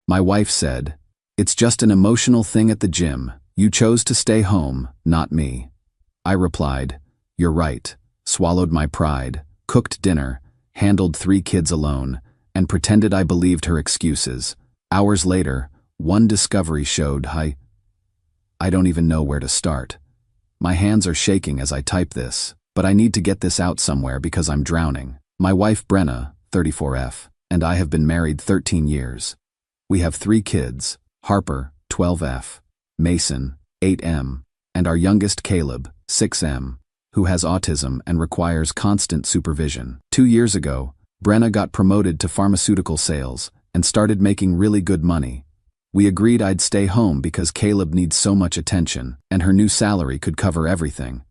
My wife said, "It's just an emotional thing at the gym. You chose to stay home, not me." I replied, "You're right," swallowed my pride, cooked dinner, handled 3 kids alone, and pretended I believed her excuses. Hours later, one discovery showed I don't even know where to start. My hands are shaking as I type this, but I need to get this out somewhere because I'm drowning. My wife Brenna, 34F, and I have been married 13 years. We have 3 kids, Harper, 12F, Mason, 8M, and our youngest Caleb, 6M, who has autism and requires constant supervision. 2 years ago, Brenna got promoted to pharmaceutical sales and started making really good money. We agreed I'd stay home because Caleb needs so much attention, and her new salary could cover everything.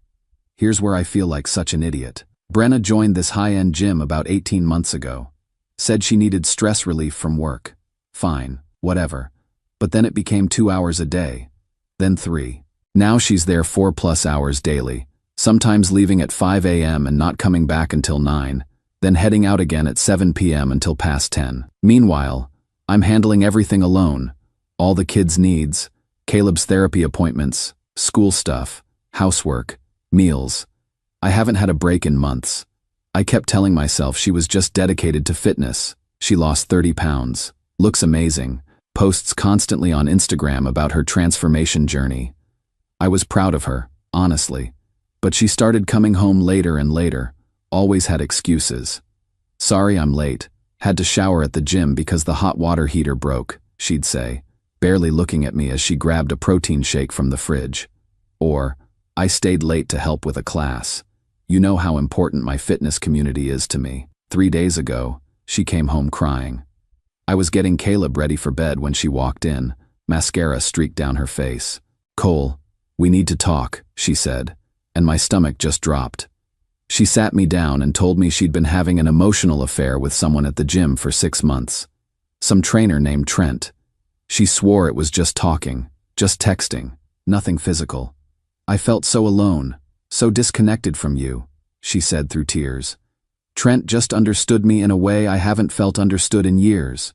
Here's where I feel like such an idiot. Brenna joined this high-end gym about 18 months ago. Said she needed stress relief from work. Fine, whatever. But then it became 2 hours a day. Then 3. Now she's there 4+ hours daily, sometimes leaving at 5 a.m. and not coming back until 9, then heading out again at 7 p.m. until past 10. Meanwhile, I'm handling everything alone. All the kids' needs, Caleb's therapy appointments, school stuff, housework, meals. I haven't had a break in months. I kept telling myself she was just dedicated to fitness. She lost 30 pounds, looks amazing, posts constantly on Instagram about her transformation journey. I was proud of her, honestly. But she started coming home later and later, always had excuses. "Sorry I'm late, had to shower at the gym because the hot water heater broke," she'd say, barely looking at me as she grabbed a protein shake from the fridge. Or, "I stayed late to help with a class. You know how important my fitness community is to me." 3 days ago, she came home crying. I was getting Caleb ready for bed when she walked in, mascara streaked down her face. "Cole, we need to talk," she said, and my stomach just dropped. She sat me down and told me she'd been having an emotional affair with someone at the gym for 6 months. Some trainer named Trent. She swore it was just talking, just texting, nothing physical. "I felt so alone, so disconnected from you," she said through tears. "Trent just understood me in a way I haven't felt understood in years.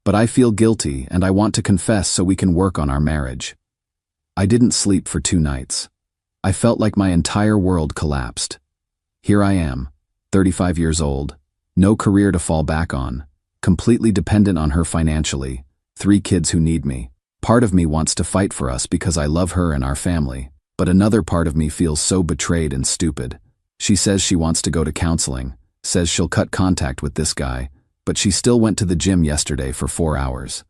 But I feel guilty and I want to confess so we can work on our marriage." I didn't sleep for 2 nights. I felt like my entire world collapsed. Here I am, 35 years old, no career to fall back on, completely dependent on her financially, 3 kids who need me. Part of me wants to fight for us because I love her and our family, but another part of me feels so betrayed and stupid. She says she wants to go to counseling, says she'll cut contact with this guy, but she still went to the gym yesterday for 4 hours.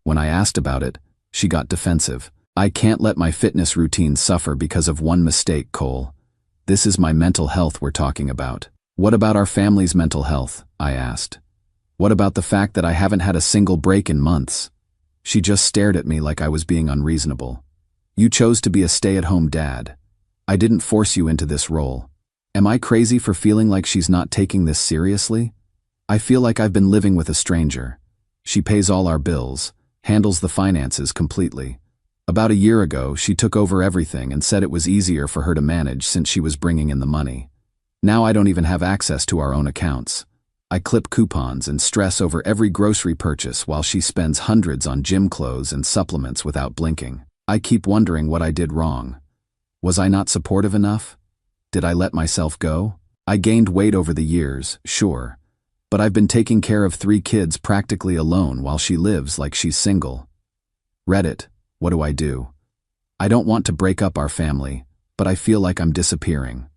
When I asked about it, she got defensive. "I can't let my fitness routine suffer because of one mistake, Cole. This is my mental health we're talking about." "What about our family's mental health?" I asked. "What about the fact that I haven't had a single break in months?" She just stared at me like I was being unreasonable. "You chose to be a stay-at-home dad. I didn't force you into this role. Am I crazy for feeling like she's not taking this seriously? I feel like I've been living with a stranger. She pays all our bills, handles the finances completely. About a year ago, she took over everything and said it was easier for her to manage since she was bringing in the money. Now I don't even have access to our own accounts. I clip coupons and stress over every grocery purchase while she spends hundreds on gym clothes and supplements without blinking. I keep wondering what I did wrong. Was I not supportive enough? Did I let myself go? I gained weight over the years, sure. But I've been taking care of 3 kids practically alone while she lives like she's single. Reddit, what do I do? I don't want to break up our family, but I feel like I'm disappearing.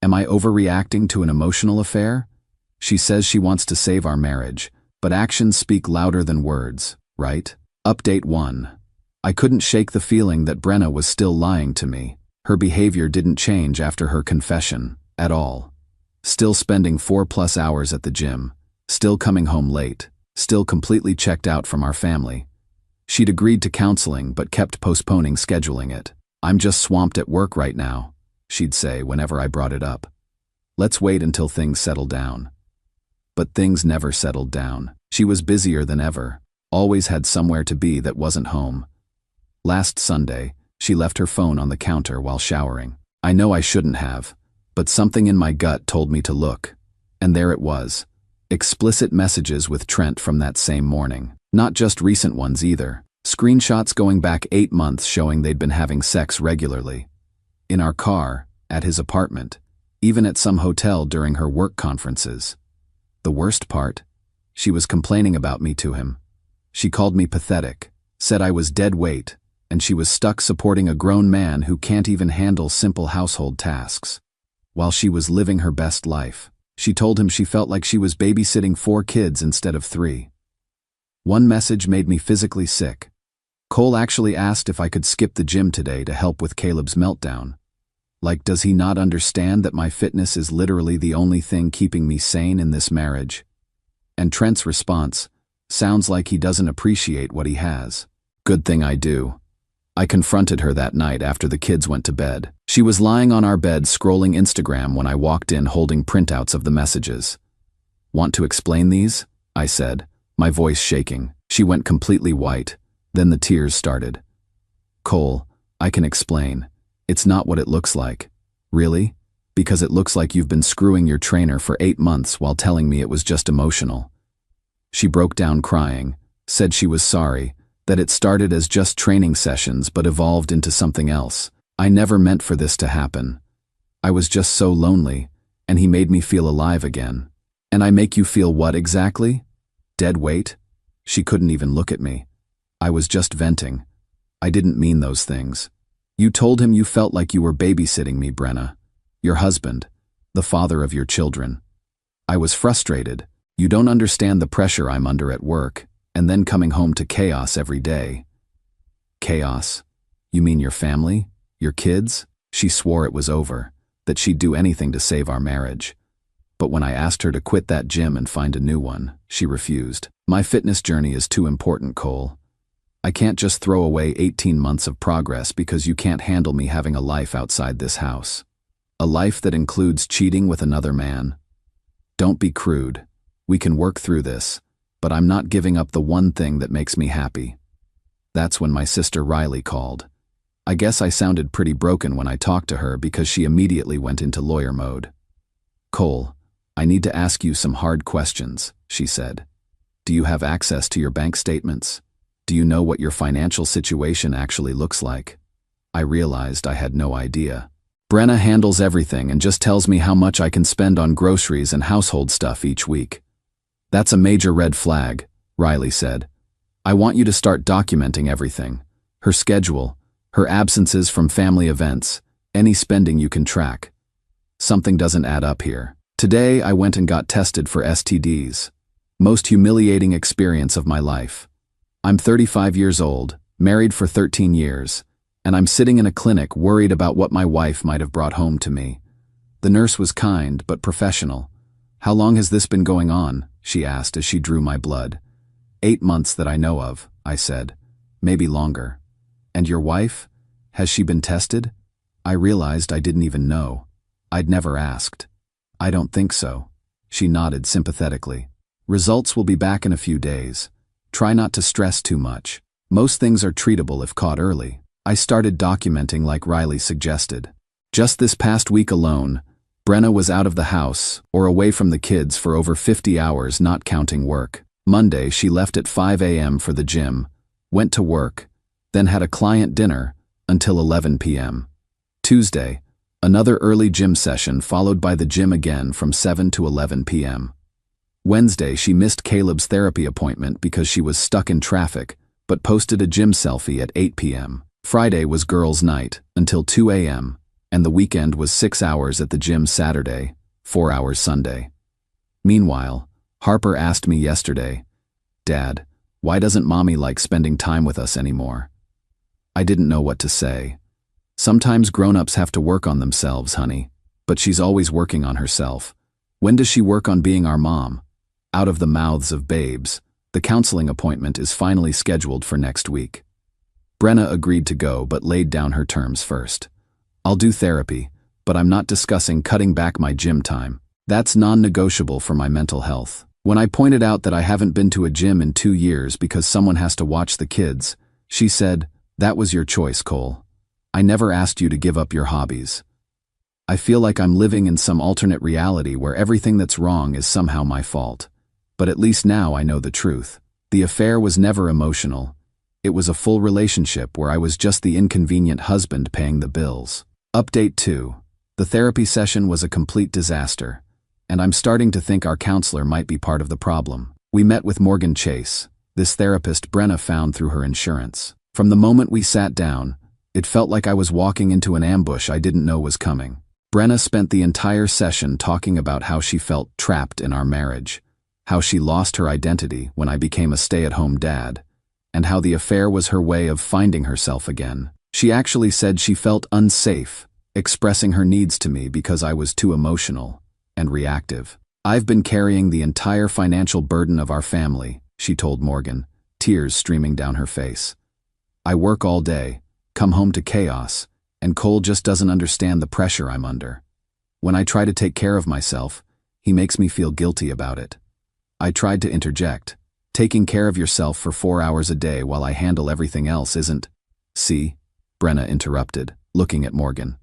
Am I overreacting to an emotional affair? She says she wants to save our marriage, but actions speak louder than words, right? Update 1. I couldn't shake the feeling that Brenna was still lying to me. Her behavior didn't change after her confession, at all. Still spending 4+ hours at the gym, still coming home late, still completely checked out from our family. She'd agreed to counseling but kept postponing scheduling it. "I'm just swamped at work right now," she'd say whenever I brought it up. "Let's wait until things settle down." But things never settled down. She was busier than ever, always had somewhere to be that wasn't home. Last Sunday, she left her phone on the counter while showering. I know I shouldn't have, but something in my gut told me to look. And there it was. Explicit messages with Trent from that same morning. Not just recent ones either. Screenshots going back 8 months showing they'd been having sex regularly. In our car, at his apartment, even at some hotel during her work conferences. The worst part? She was complaining about me to him. She called me pathetic, said I was dead weight, and she was stuck supporting a grown man who can't even handle simple household tasks. While she was living her best life, she told him she felt like she was babysitting 4 kids instead of 3. One message made me physically sick. Cole actually asked if I could skip the gym today to help with Caleb's meltdown. Like, does he not understand that my fitness is literally the only thing keeping me sane in this marriage? And Trent's response sounds like he doesn't appreciate what he has. Good thing I do. I confronted her that night after the kids went to bed. She was lying on our bed scrolling Instagram when I walked in holding printouts of the messages. Want to explain these? I said, my voice shaking. She went completely white. Then the tears started. Cole, I can explain. It's not what it looks like. Really? Because it looks like you've been screwing your trainer for 8 months while telling me it was just emotional. She broke down crying, said she was sorry, that it started as just training sessions but evolved into something else. I never meant for this to happen. I was just so lonely, and he made me feel alive again. And I make you feel what exactly? Dead weight? She couldn't even look at me. I was just venting. I didn't mean those things. You told him you felt like you were babysitting me, Brenna. Your husband, the father of your children. I was frustrated. You don't understand the pressure I'm under at work, and then coming home to chaos every day. Chaos? You mean your family? Your kids? She swore it was over, that she'd do anything to save our marriage. But when I asked her to quit that gym and find a new one, she refused. My fitness journey is too important, Cole. I can't just throw away 18 months of progress because you can't handle me having a life outside this house. A life that includes cheating with another man. Don't be crude. We can work through this, but I'm not giving up the one thing that makes me happy. That's when my sister Riley called. I guess I sounded pretty broken when I talked to her because she immediately went into lawyer mode. Cole, I need to ask you some hard questions, she said. Do you have access to your bank statements? Do you know what your financial situation actually looks like? I realized I had no idea. Brenna handles everything and just tells me how much I can spend on groceries and household stuff each week. That's a major red flag, Riley said. I want you to start documenting everything. Her schedule, her absences from family events, any spending you can track. Something doesn't add up here. Today I went and got tested for STDs. Most humiliating experience of my life. I'm 35 years old, married for 13 years, and I'm sitting in a clinic worried about what my wife might have brought home to me. The nurse was kind but professional. How long has this been going on? She asked as she drew my blood. 8 months that I know of, I said. Maybe longer. And your wife? Has she been tested? I realized I didn't even know. I'd never asked. I don't think so. She nodded sympathetically. Results will be back in a few days. Try not to stress too much. Most things are treatable if caught early. I started documenting like Riley suggested. Just this past week alone, Brenna was out of the house or away from the kids for over 50 hours, not counting work. Monday, she left at 5 a.m. for the gym, went to work, then had a client dinner until 11 p.m. Tuesday, another early gym session followed by the gym again from 7 to 11 p.m. Wednesday, she missed Caleb's therapy appointment because she was stuck in traffic, but posted a gym selfie at 8 p.m. Friday was girls' night until 2 a.m., and the weekend was 6 hours at the gym Saturday, 4 hours Sunday. Meanwhile, Harper asked me yesterday, Dad, why doesn't Mommy like spending time with us anymore? I didn't know what to say. Sometimes grown-ups have to work on themselves, honey, but she's always working on herself. When does she work on being our mom? Out of the mouths of babes, the counseling appointment is finally scheduled for next week. Brenna agreed to go but laid down her terms first. I'll do therapy, but I'm not discussing cutting back my gym time. That's non-negotiable for my mental health. When I pointed out that I haven't been to a gym in 2 years because someone has to watch the kids, she said, that was your choice, Cole. I never asked you to give up your hobbies. I feel like I'm living in some alternate reality where everything that's wrong is somehow my fault. But at least now I know the truth. The affair was never emotional. It was a full relationship where I was just the inconvenient husband paying the bills. Update 2. The therapy session was a complete disaster, and I'm starting to think our counselor might be part of the problem. We met with Morgan Chase, this therapist Brenna found through her insurance. From the moment we sat down, it felt like I was walking into an ambush I didn't know was coming. Brenna spent the entire session talking about how she felt trapped in our marriage, how she lost her identity when I became a stay-at-home dad, and how the affair was her way of finding herself again. She actually said she felt unsafe expressing her needs to me because I was too emotional and reactive. "I've been carrying the entire financial burden of our family," she told Morgan, tears streaming down her face. "I work all day, come home to chaos, and Cole just doesn't understand the pressure I'm under. When I try to take care of myself, he makes me feel guilty about it." I tried to interject. "Taking care of yourself for 4 hours a day while I handle everything else isn't—" "See," Brenna interrupted, looking at Morgan.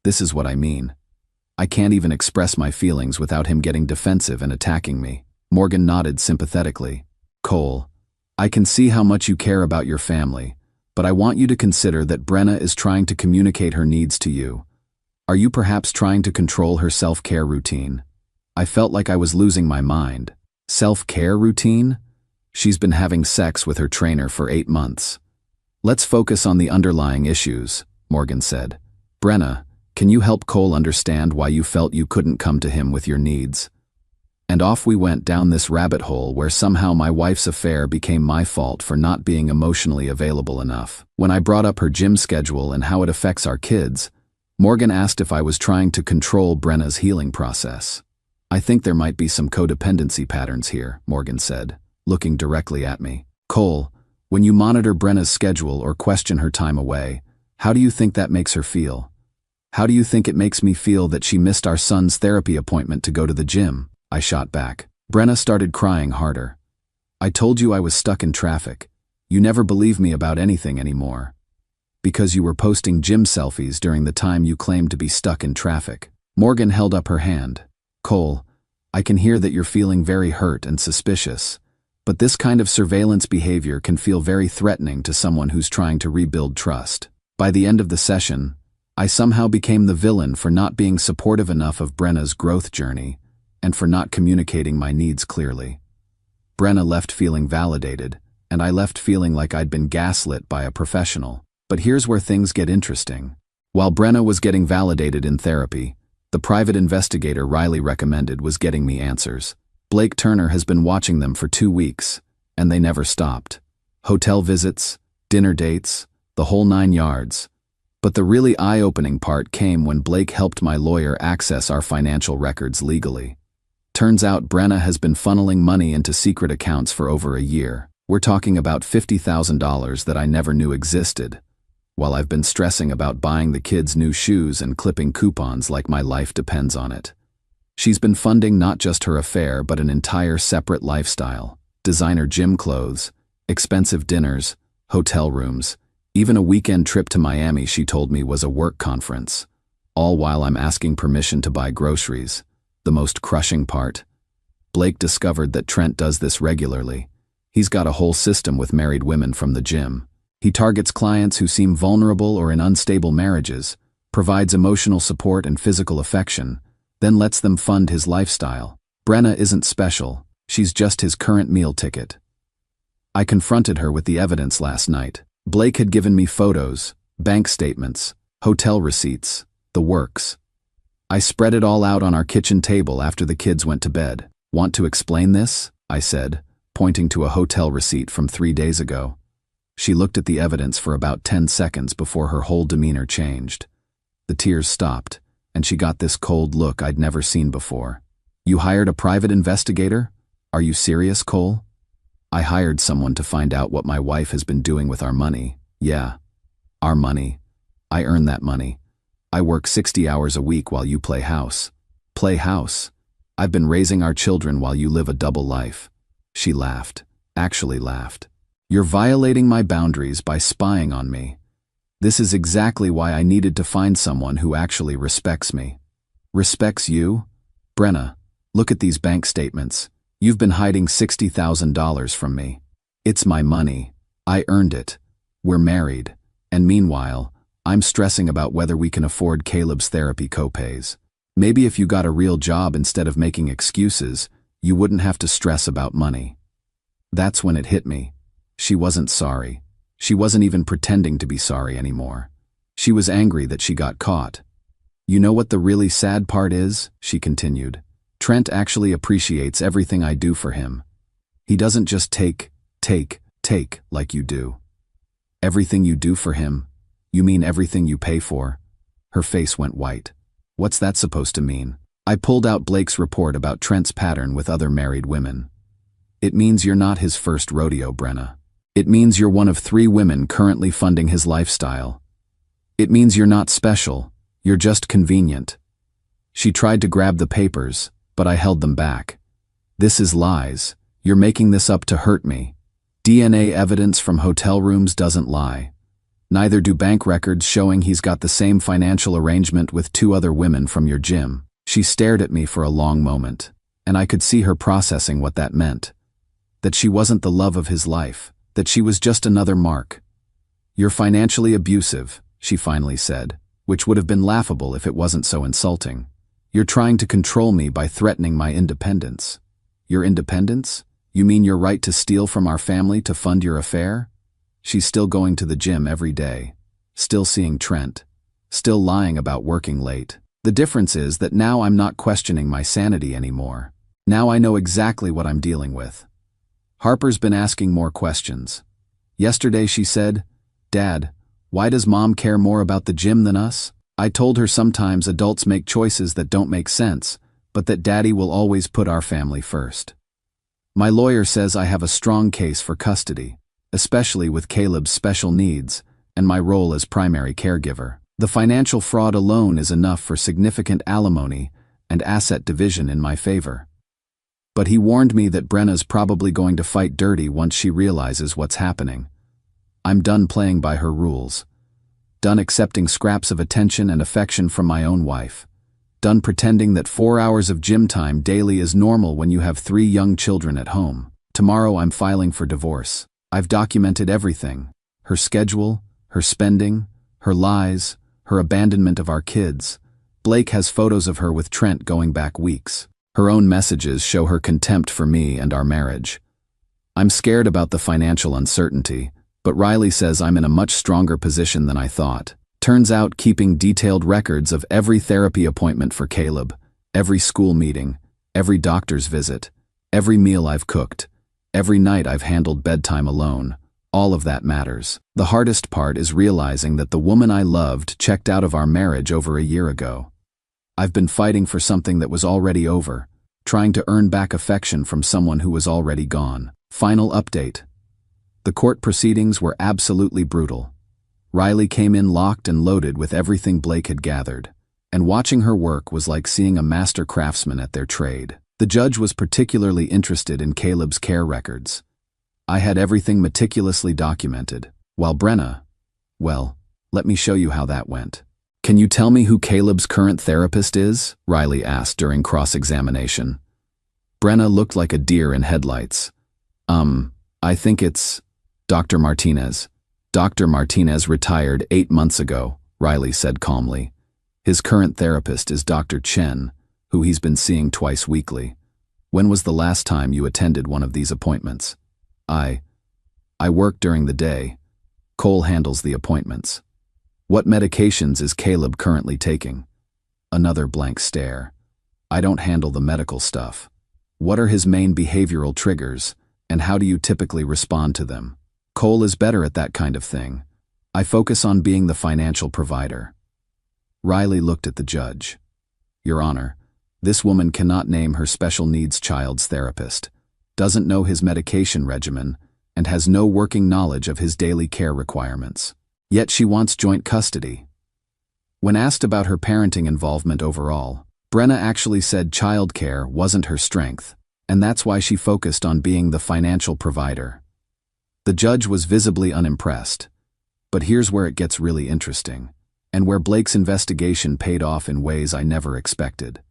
"This is what I mean. I can't even express my feelings without him getting defensive and attacking me." Morgan nodded sympathetically. "Cole, I can see how much you care about your family, but I want you to consider that Brenna is trying to communicate her needs to you. Are you perhaps trying to control her self-care routine?" I felt like I was losing my mind. Self-care routine? She's been having sex with her trainer for 8 months. "Let's focus on the underlying issues," Morgan said. "Brenna, can you help Cole understand why you felt you couldn't come to him with your needs?" And off we went down this rabbit hole where somehow my wife's affair became my fault for not being emotionally available enough. When I brought up her gym schedule and how it affects our kids, Morgan asked if I was trying to control Brenna's healing process. "I think there might be some codependency patterns here," Morgan said, looking directly at me. "Cole, when you monitor Brenna's schedule or question her time away, how do you think that makes her feel? How do you think it makes me feel that she missed our son's therapy appointment to go to the gym?" I shot back. Brenna started crying harder. "I told you I was stuck in traffic. You never believe me about anything anymore. Because you were posting gym selfies during the time you claimed to be stuck in traffic." Morgan held up her hand. "Cole, I can hear that you're feeling very hurt and suspicious, but this kind of surveillance behavior can feel very threatening to someone who's trying to rebuild trust." By the end of the session, I somehow became the villain for not being supportive enough of Brenna's growth journey and for not communicating my needs clearly. Brenna left feeling validated, and I left feeling like I'd been gaslit by a professional. But here's where things get interesting. While Brenna was getting validated in therapy, the private investigator Riley recommended was getting me answers. Blake Turner has been watching them for 2 weeks, and they never stopped. Hotel visits, dinner dates, the whole 9 yards. But the really eye-opening part came when Blake helped my lawyer access our financial records legally. Turns out Brenna has been funneling money into secret accounts for over a year. We're talking about $50,000 that I never knew existed, while I've been stressing about buying the kids new shoes and clipping coupons like my life depends on it. She's been funding not just her affair but an entire separate lifestyle: designer gym clothes, expensive dinners, hotel rooms, even a weekend trip to Miami she told me was a work conference, all while I'm asking permission to buy groceries. The most crushing part: Blake discovered that Trent does this regularly. He's got a whole system with married women from the gym. He targets clients who seem vulnerable or in unstable marriages, provides emotional support and physical affection, then lets them fund his lifestyle. Brenna isn't special, she's just his current meal ticket. I confronted her with the evidence last night. Blake had given me photos, bank statements, hotel receipts, the works. I spread it all out on our kitchen table after the kids went to bed. "Want to explain this?" I said, pointing to a hotel receipt from 3 days ago. She looked at the evidence for about 10 seconds before her whole demeanor changed. The tears stopped, and she got this cold look I'd never seen before. "You hired a private investigator? Are you serious, Cole?" "I hired someone to find out what my wife has been doing with our money." "Yeah, our money. I earn that money. I work 60 hours a week while you play house." "Play house? I've been raising our children while you live a double life." She laughed, actually laughed. "You're violating my boundaries by spying on me. This is exactly why I needed to find someone who actually respects me." "Respects you? Brenna, look at these bank statements. You've been hiding $60,000 from me." It's my money. I earned it. We're married. And meanwhile, I'm stressing about whether we can afford Caleb's therapy copays. Maybe if you got a real job instead of making excuses, you wouldn't have to stress about money. That's when it hit me. She wasn't sorry. She wasn't even pretending to be sorry anymore. She was angry that she got caught. You know what the really sad part is? She continued. Trent actually appreciates everything I do for him. He doesn't just take like you do. Everything you do for him? You mean everything you pay for? Her face went white. What's that supposed to mean? I pulled out Blake's report about Trent's pattern with other married women. It means you're not his first rodeo, Brenna. It means you're one of 3 women currently funding his lifestyle. It means you're not special, you're just convenient. She tried to grab the papers, but I held them back. This is lies. You're making this up to hurt me. DNA evidence from hotel rooms doesn't lie. Neither do bank records showing he's got the same financial arrangement with 2 other women from your gym. She stared at me for a long moment, and I could see her processing what that meant. That she wasn't the love of his life, that she was just another mark. You're financially abusive, she finally said, which would have been laughable if it wasn't so insulting. You're trying to control me by threatening my independence. Your independence? You mean your right to steal from our family to fund your affair? She's still going to the gym every day, still seeing Trent, still lying about working late. The difference is that now I'm not questioning my sanity anymore. Now I know exactly what I'm dealing with. Harper's been asking more questions. Yesterday she said, "Dad, why does Mom care more about the gym than us?" I told her sometimes adults make choices that don't make sense, but that Daddy will always put our family first. My lawyer says I have a strong case for custody, especially with Caleb's special needs and my role as primary caregiver. The financial fraud alone is enough for significant alimony and asset division in my favor. But he warned me that Brenna's probably going to fight dirty once she realizes what's happening. I'm done playing by her rules. Done accepting scraps of attention and affection from my own wife. Done pretending that 4 hours of gym time daily is normal when you have 3 young children at home. Tomorrow I'm filing for divorce. I've documented everything. Her schedule, her spending, her lies, her abandonment of our kids. Blake has photos of her with Trent going back weeks. Her own messages show her contempt for me and our marriage. I'm scared about the financial uncertainty, but Riley says I'm in a much stronger position than I thought. Turns out keeping detailed records of every therapy appointment for Caleb, every school meeting, every doctor's visit, every meal I've cooked, every night I've handled bedtime alone, all of that matters. The hardest part is realizing that the woman I loved checked out of our marriage over a year ago. I've been fighting for something that was already over, trying to earn back affection from someone who was already gone. Final update. The court proceedings were absolutely brutal. Riley came in locked and loaded with everything Blake had gathered, and watching her work was like seeing a master craftsman at their trade. The judge was particularly interested in Caleb's care records. I had everything meticulously documented, while Brenna, well, let me show you how that went. Can you tell me who Caleb's current therapist is? Riley asked during cross-examination. Brenna looked like a deer in headlights. I think it's Dr. Martinez. Dr. Martinez retired 8 months ago, Riley said calmly. His current therapist is Dr. Chen, who he's been seeing twice weekly. When was the last time you attended one of these appointments? I work during the day. Cole handles the appointments. What medications is Caleb currently taking? Another blank stare. I don't handle the medical stuff. What are his main behavioral triggers, and how do you typically respond to them? Cole is better at that kind of thing. I focus on being the financial provider. Riley looked at the judge. Your Honor, this woman cannot name her special needs child's therapist, doesn't know his medication regimen, and has no working knowledge of his daily care requirements. Yet she wants joint custody. When asked about her parenting involvement overall, Brenna actually said childcare wasn't her strength, and that's why she focused on being the financial provider. The judge was visibly unimpressed. But here's where it gets really interesting, and where Blake's investigation paid off in ways I never expected.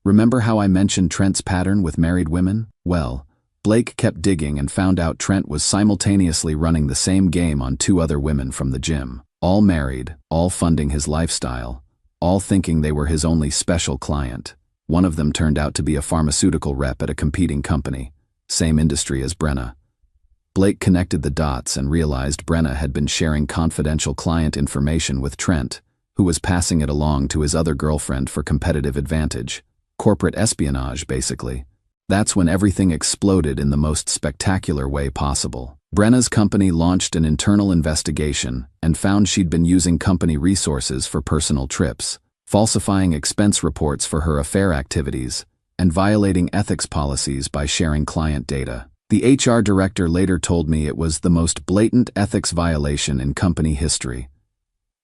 Remember how I mentioned Trent's pattern with married women? Well, Blake kept digging and found out Trent was simultaneously running the same game on 2 other women from the gym. All married, all funding his lifestyle, all thinking they were his only special client. One of them turned out to be a pharmaceutical rep at a competing company, same industry as Brenna. Blake connected the dots and realized Brenna had been sharing confidential client information with Trent, who was passing it along to his other girlfriend for competitive advantage. Corporate espionage, basically. That's when everything exploded in the most spectacular way possible. Brenna's company launched an internal investigation and found she'd been using company resources for personal trips, falsifying expense reports for her affair activities, and violating ethics policies by sharing client data. The HR director later told me it was the most blatant ethics violation in company history.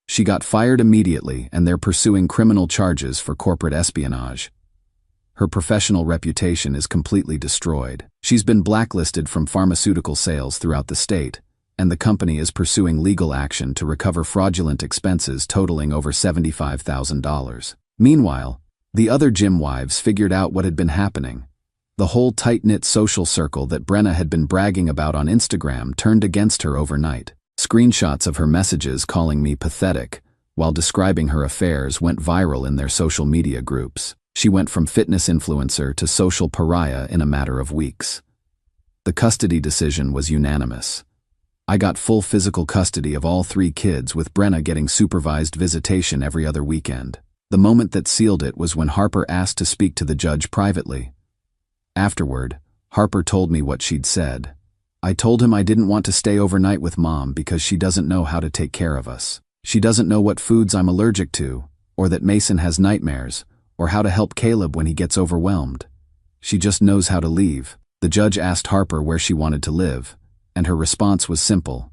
She got fired immediately, and they're pursuing criminal charges for corporate espionage. Her professional reputation is completely destroyed. She's been blacklisted from pharmaceutical sales throughout the state, and the company is pursuing legal action to recover fraudulent expenses totaling over $75,000. Meanwhile, the other gym wives figured out what had been happening. The whole tight-knit social circle that Brenna had been bragging about on Instagram turned against her overnight. Screenshots of her messages calling me pathetic while describing her affairs went viral in their social media groups. She went from fitness influencer to social pariah in a matter of weeks. The custody decision was unanimous. I got full physical custody of all 3 kids, with Brenna getting supervised visitation every other weekend. The moment that sealed it was when Harper asked to speak to the judge privately. Afterward, Harper told me what she'd said. I told him I didn't want to stay overnight with Mom because she doesn't know how to take care of us. She doesn't know what foods I'm allergic to, or that Mason has nightmares, or how to help Caleb when he gets overwhelmed. She just knows how to leave. The judge asked Harper where she wanted to live, and her response was simple: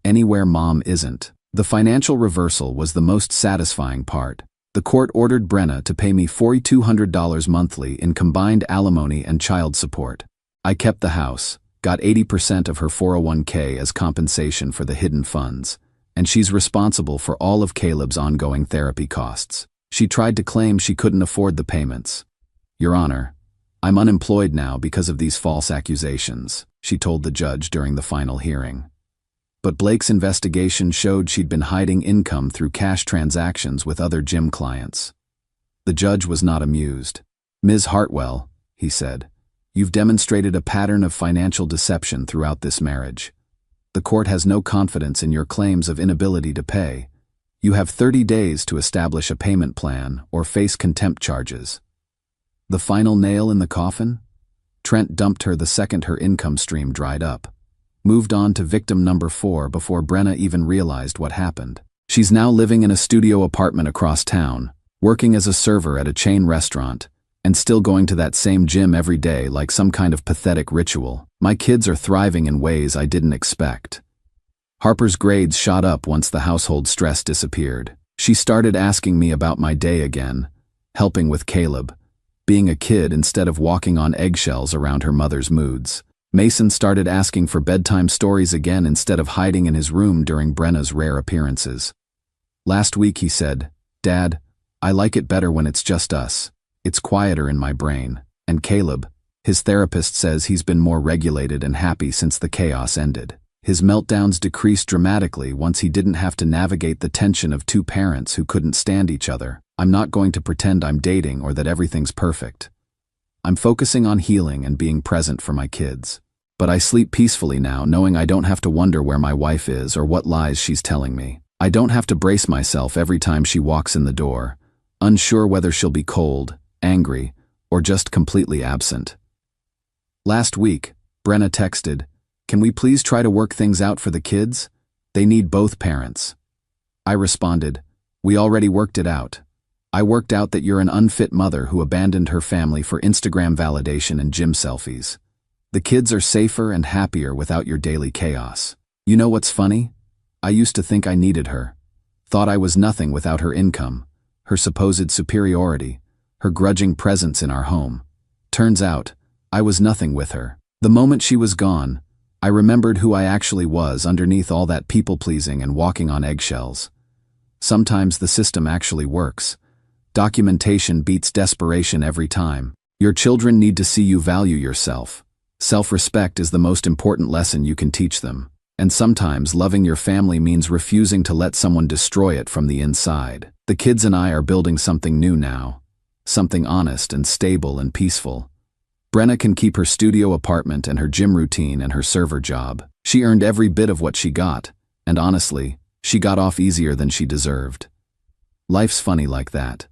anywhere Mom isn't. The financial reversal was the most satisfying part. The court ordered Brenna to pay me $4,200 monthly in combined alimony and child support. I kept the house, got 80% of her 401k as compensation for the hidden funds, and she's responsible for all of Caleb's ongoing therapy costs. She tried to claim she couldn't afford the payments. Your Honor, I'm unemployed now because of these false accusations, she told the judge during the final hearing. But Blake's investigation showed she'd been hiding income through cash transactions with other gym clients. The judge was not amused. Ms. Hartwell, he said, you've demonstrated a pattern of financial deception throughout this marriage. The court has no confidence in your claims of inability to pay. You have 30 days to establish a payment plan or face contempt charges. The final nail in the coffin? Trent dumped her the second her income stream dried up. Moved on to victim number 4 before Brenna even realized what happened. She's now living in a studio apartment across town, working as a server at a chain restaurant, and still going to that same gym every day like some kind of pathetic ritual. My kids are thriving in ways I didn't expect. Harper's grades shot up once the household stress disappeared. She started asking me about my day again, helping with Caleb, being a kid instead of walking on eggshells around her mother's moods. Mason started asking for bedtime stories again instead of hiding in his room during Brenna's rare appearances. Last week he said, "Dad, I like it better when it's just us. It's quieter in my brain." And Caleb, his therapist says he's been more regulated and happy since the chaos ended. His meltdowns decreased dramatically once he didn't have to navigate the tension of 2 parents who couldn't stand each other. I'm not going to pretend I'm dating or that everything's perfect. I'm focusing on healing and being present for my kids. But I sleep peacefully now, knowing I don't have to wonder where my wife is or what lies she's telling me. I don't have to brace myself every time she walks in the door, unsure whether she'll be cold, angry, or just completely absent. Last week, Brenna texted, "Can we please try to work things out for the kids? They need both parents." I responded, "We already worked it out. I worked out that you're an unfit mother who abandoned her family for Instagram validation and gym selfies. The kids are safer and happier without your daily chaos. You know what's funny? I used to think I needed her. Thought I was nothing without her income, her supposed superiority, her grudging presence in our home. Turns out, I was nothing with her. The moment she was gone, I remembered who I actually was underneath all that people-pleasing and walking on eggshells. Sometimes the system actually works. Documentation beats desperation every time. Your children need to see you value yourself, Self-respect is the most important lesson you can teach them. And sometimes loving your family means refusing to let someone destroy it from the inside. The kids and I are building something new now. Something honest and stable and peaceful. Brenna can keep her studio apartment and her gym routine and her server job. She earned every bit of what she got, and honestly, she got off easier than she deserved. Life's funny like that.